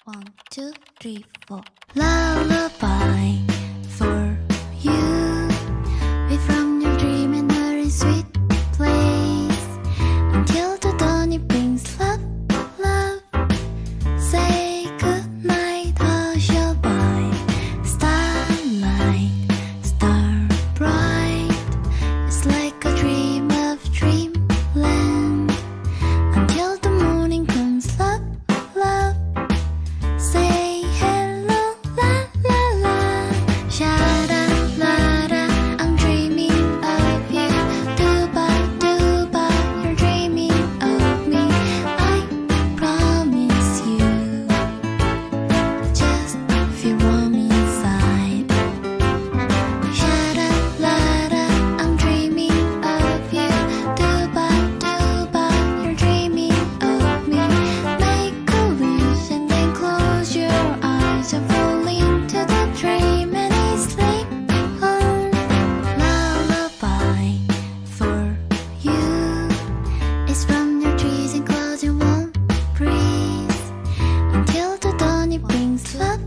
One, two, three, four. Lullaby for you. We from your dream and are in sweet place. Until the dawn it brings love, love. Say goodnight, hush-a-bye. Starlight, star bright. It's like a dream of dreamland. Until the morning comes, love, love. Say hello, la la la. Sha-da-la-da, I'm dreaming of you. Do-ba-do-ba, you're dreaming of me. I promise you, just feel warm inside. Sha-da-la-da, I'm dreaming of you. Do-ba-do-ba, you're dreaming of me. Make a wish and then close your eyes and fall into the dream and sleep on. Lullaby for you. It's from your trees and clouds and warm breeze. Until the dawn it brings love.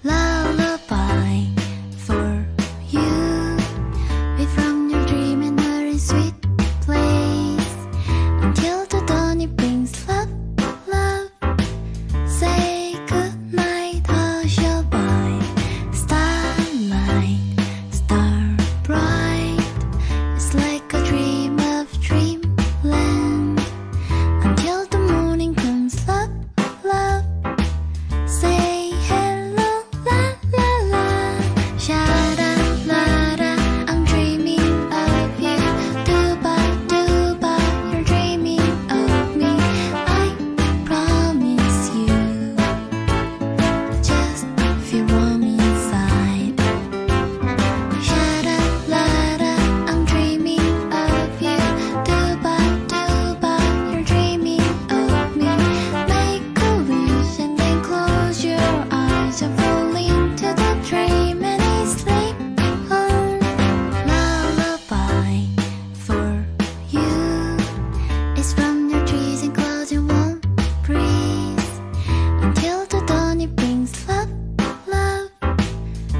Lullaby for you. We from your dream and are in sweet place. Until the dawn it brings love, love. Say goodnight, hush-a-bye. Starlight, star bright. It's like a dream of dreamland. Until the morning comes, love, love. Say hello, la la la. Sha-da-la-da, I'm dreaming of you. Do-ba-do-ba, you're dreaming of me. I promise you, just feel warm inside. Sha-da-la-da, I'm dreaming of you. Do-ba-do-ba, you're dreaming of me. Make a wish and then close your eyes and fall into the dream and sleep on. Lullaby for you. It's from your trees and clouds and warm breeze. Until the dawn it brings love, love.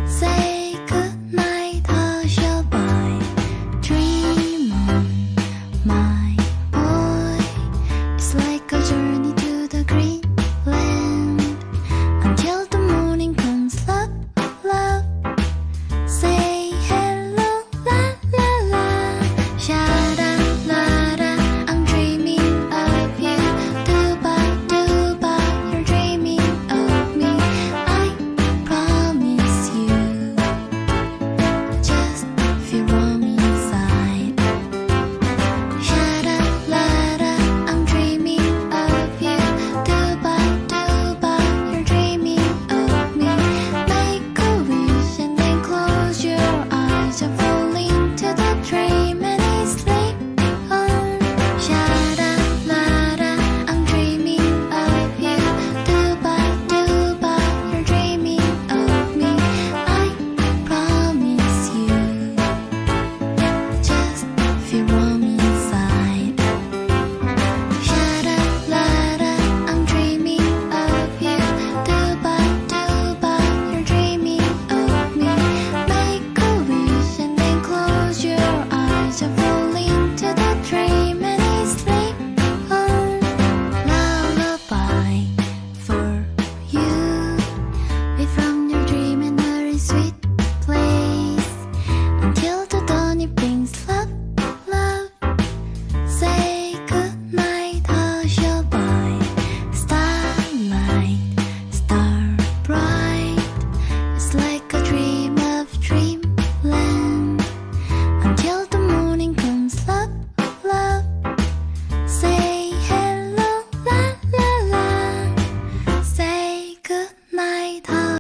Say goodnight, hush-a-bye. Dream on, my boy. It's like a